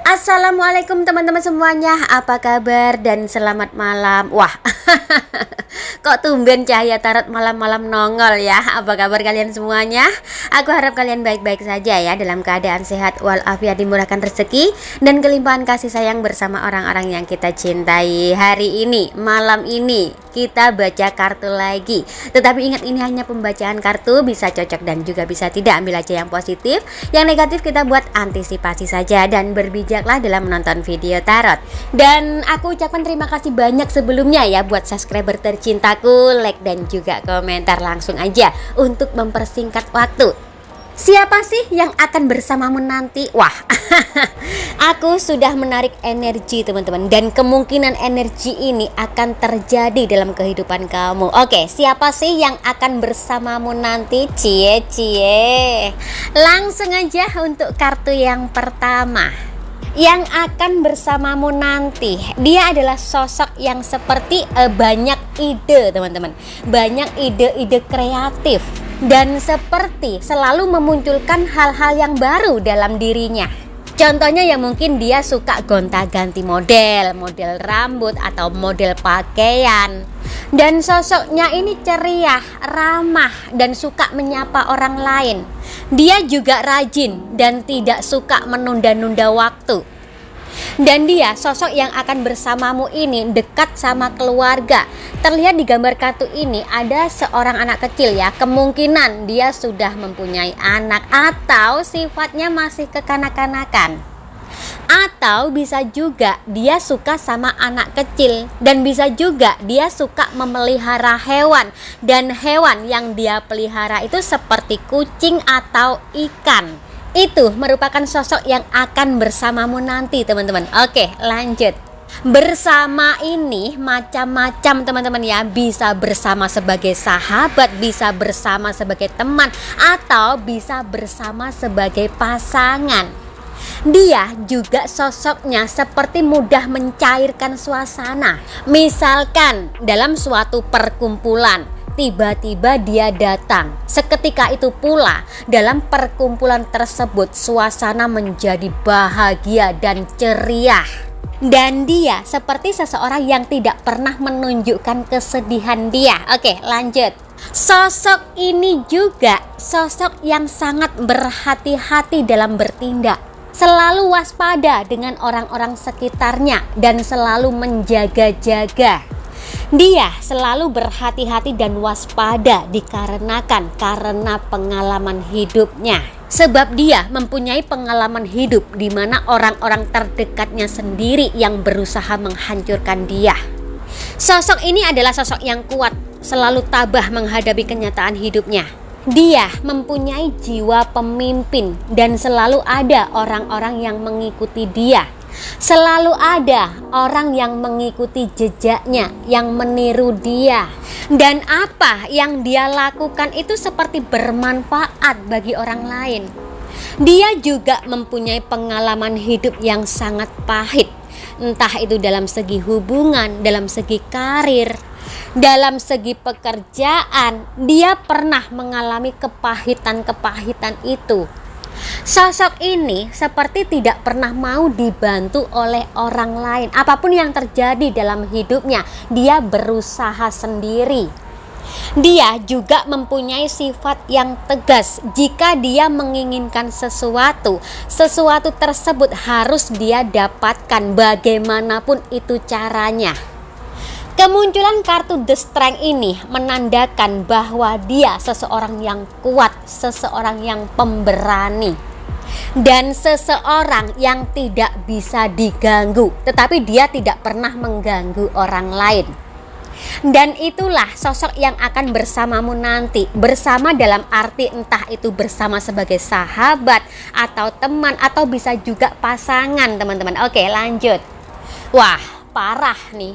Assalamualaikum teman-teman semuanya, apa kabar dan selamat malam. Wah, kok tumben cahaya tarot malam-malam nongol ya. Apa kabar kalian semuanya? Aku harap kalian baik-baik saja ya, dalam keadaan sehat walafiat, dimurahkan rezeki dan kelimpahan kasih sayang bersama orang-orang yang kita cintai. Hari ini, malam ini kita baca kartu lagi. Tetapi ingat, ini hanya pembacaan kartu, bisa cocok dan juga bisa tidak. Ambil aja yang positif, yang negatif kita buat antisipasi saja dan berbijaklah dalam menonton video tarot. Dan aku ucapkan terima kasih banyak sebelumnya ya buat subscriber tercintaku, like dan juga komentar. Langsung aja untuk mempersingkat waktu. Siapa sih yang akan bersamamu nanti? Wah, aku sudah menarik energi teman-teman, dan kemungkinan energi ini akan terjadi dalam kehidupan kamu. Oke, siapa sih yang akan bersamamu nanti? Cie. Langsung aja untuk kartu yang pertama. Yang akan bersamamu nanti, dia adalah sosok yang seperti banyak ide teman-teman, banyak ide-ide kreatif, dan seperti selalu memunculkan hal-hal yang baru dalam dirinya. Contohnya ya, mungkin dia suka gonta-ganti model rambut atau model pakaian. Dan sosoknya ini ceria, ramah, dan suka menyapa orang lain. Dia juga rajin dan tidak suka menunda-nunda waktu. Dan dia sosok yang akan bersamamu ini dekat sama keluarga. Terlihat di gambar kartu ini ada seorang anak kecil ya. Kemungkinan dia sudah mempunyai anak atau sifatnya masih kekanak-kanakan. Atau bisa juga dia suka sama anak kecil, dan bisa juga dia suka memelihara hewan. Dan hewan yang dia pelihara itu seperti kucing atau ikan. Itu merupakan sosok yang akan bersamamu nanti teman-teman. Oke, lanjut. Bersama ini macam-macam teman-teman ya. Bisa bersama sebagai sahabat, bisa bersama sebagai teman, atau bisa bersama sebagai pasangan. Dia juga sosoknya seperti mudah mencairkan suasana. Misalkan dalam suatu perkumpulan, tiba-tiba dia datang. Seketika itu pula dalam perkumpulan tersebut suasana menjadi bahagia dan ceria. Dan dia seperti seseorang yang tidak pernah menunjukkan kesedihan dia. Oke, lanjut. Sosok ini juga sosok yang sangat berhati-hati dalam bertindak. Selalu waspada dengan orang-orang sekitarnya dan selalu menjaga-jaga. Dia selalu berhati-hati dan waspada karena pengalaman hidupnya. Sebab dia mempunyai pengalaman hidup di mana orang-orang terdekatnya sendiri yang berusaha menghancurkan dia. Sosok ini adalah sosok yang kuat, selalu tabah menghadapi kenyataan hidupnya. Dia mempunyai jiwa pemimpin dan selalu ada orang-orang yang mengikuti dia. Selalu ada orang yang mengikuti jejaknya, yang meniru dia. Dan apa yang dia lakukan itu seperti bermanfaat bagi orang lain. Dia juga mempunyai pengalaman hidup yang sangat pahit. Entah itu dalam segi hubungan, dalam segi karir, dalam segi pekerjaan. Dia pernah mengalami kepahitan-kepahitan itu. Sosok ini seperti tidak pernah mau dibantu oleh orang lain. Apapun yang terjadi dalam hidupnya, dia berusaha sendiri. Dia juga mempunyai sifat yang tegas. Jika dia menginginkan sesuatu tersebut harus dia dapatkan bagaimanapun itu caranya. Kemunculan kartu The Strength ini menandakan bahwa dia seseorang yang kuat, seseorang yang pemberani, dan seseorang yang tidak bisa diganggu, tetapi dia tidak pernah mengganggu orang lain. Dan itulah sosok yang akan bersamamu nanti. Bersama dalam arti entah itu bersama sebagai sahabat atau teman, atau bisa juga pasangan teman-teman. Oke, lanjut. Wah, parah nih.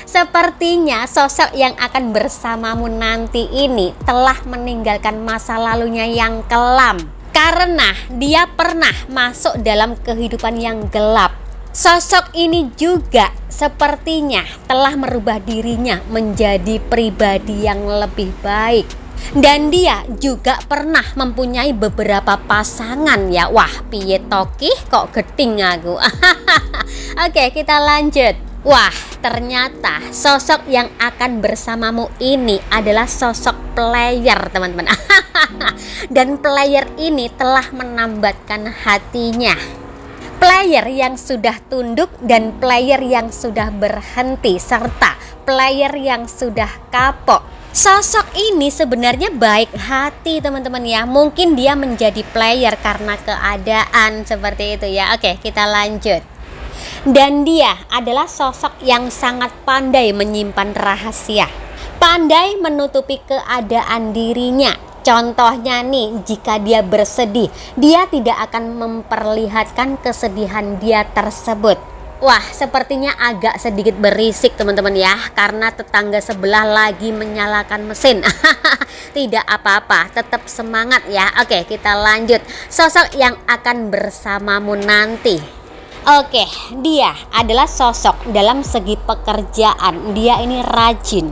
Sepertinya sosok yang akan bersamamu nanti ini telah meninggalkan masa lalunya yang kelam, karena dia pernah masuk dalam kehidupan yang gelap. Sosok ini juga sepertinya telah merubah dirinya menjadi pribadi yang lebih baik. Dan dia juga pernah mempunyai beberapa pasangan ya. Wah, piye toki kok geting aku. Oke, kita lanjut. Wah, ternyata sosok yang akan bersamamu ini adalah sosok player, teman-teman. Dan player ini telah menambatkan hatinya. Player yang sudah tunduk dan player yang sudah berhenti, serta player yang sudah kapok. Sosok ini sebenarnya baik hati, teman-teman ya. Mungkin dia menjadi player karena keadaan seperti itu ya. Oke, kita lanjut. Dan dia adalah sosok yang sangat pandai menyimpan rahasia, pandai menutupi keadaan dirinya. Contohnya nih, jika dia bersedih, dia tidak akan memperlihatkan kesedihan dia tersebut. Wah, sepertinya agak sedikit berisik teman-teman ya, karena tetangga sebelah lagi menyalakan mesin. Tidak apa-apa, tetap semangat ya. Oke, kita lanjut. Sosok yang akan bersamamu nanti. Oke, dia adalah sosok dalam segi pekerjaan. Dia ini rajin.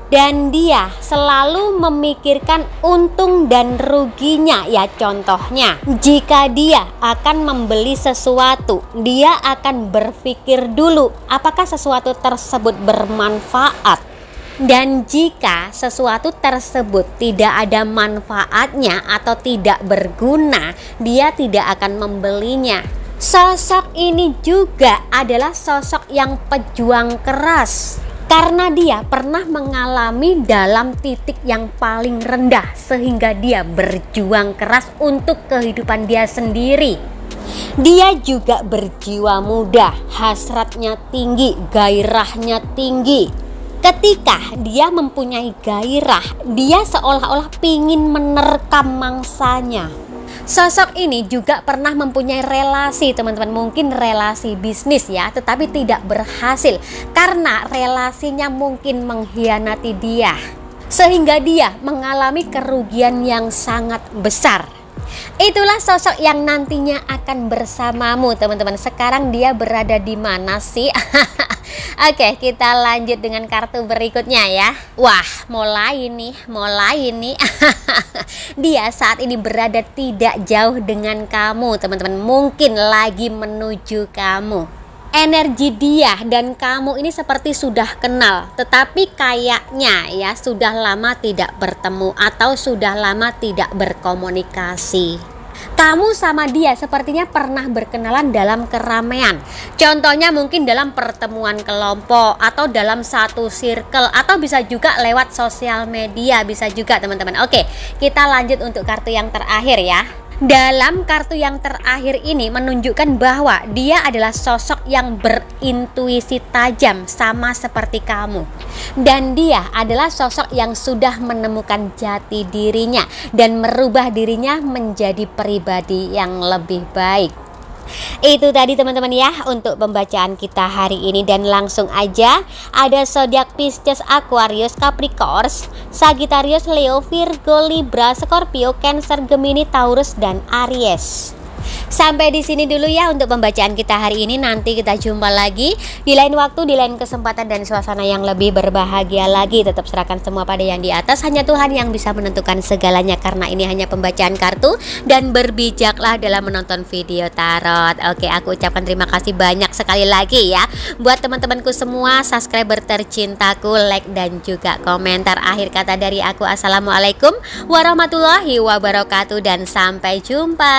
Dan dia selalu memikirkan untung dan ruginya ya. Contohnya, jika dia akan membeli sesuatu, dia akan berpikir dulu apakah sesuatu tersebut bermanfaat. Dan jika sesuatu tersebut tidak ada manfaatnya atau tidak berguna, dia tidak akan membelinya. Sosok ini juga adalah sosok yang pejuang keras, karena dia pernah mengalami dalam titik yang paling rendah sehingga dia berjuang keras untuk kehidupan dia sendiri. Dia juga berjiwa muda, hasratnya tinggi, gairahnya tinggi. Ketika dia mempunyai gairah, dia seolah-olah ingin menerkam mangsanya. Sosok ini juga pernah mempunyai relasi, teman-teman, mungkin relasi bisnis ya, tetapi tidak berhasil karena relasinya mungkin mengkhianati dia, sehingga dia mengalami kerugian yang sangat besar. Itulah sosok yang nantinya akan bersamamu, teman-teman. Sekarang dia berada di mana sih? Oke, kita lanjut dengan kartu berikutnya ya. Wah, mulai nih. Dia saat ini berada tidak jauh dengan kamu, teman-teman. Mungkin lagi menuju kamu. Energi dia dan kamu ini seperti sudah kenal, tetapi kayaknya ya sudah lama tidak bertemu atau sudah lama tidak berkomunikasi. Kamu sama dia sepertinya pernah berkenalan dalam keramaian. Contohnya mungkin dalam pertemuan kelompok atau dalam satu circle, atau bisa juga lewat sosial media, bisa juga teman-teman. Oke, kita lanjut untuk kartu yang terakhir ya. Dalam kartu yang terakhir ini menunjukkan bahwa dia adalah sosok yang berintuisi tajam sama seperti kamu. Dan dia adalah sosok yang sudah menemukan jati dirinya dan merubah dirinya menjadi pribadi yang lebih baik. Itu tadi teman-teman ya untuk pembacaan kita hari ini, dan langsung aja ada zodiak Pisces, Aquarius, Capricorn, Sagittarius, Leo, Virgo, Libra, Scorpio, Cancer, Gemini, Taurus, dan Aries. Sampai di sini dulu ya untuk pembacaan kita hari ini. Nanti kita jumpa lagi di lain waktu, di lain kesempatan dan suasana yang lebih berbahagia lagi. Tetap serahkan semua pada yang di atas. Hanya Tuhan yang bisa menentukan segalanya, karena ini hanya pembacaan kartu, dan berbijaklah dalam menonton video tarot. Oke, aku ucapkan terima kasih banyak sekali lagi ya buat teman-temanku semua, subscriber tercintaku, like dan juga komentar. Akhir kata dari aku, assalamualaikum warahmatullahi wabarakatuh, dan sampai jumpa.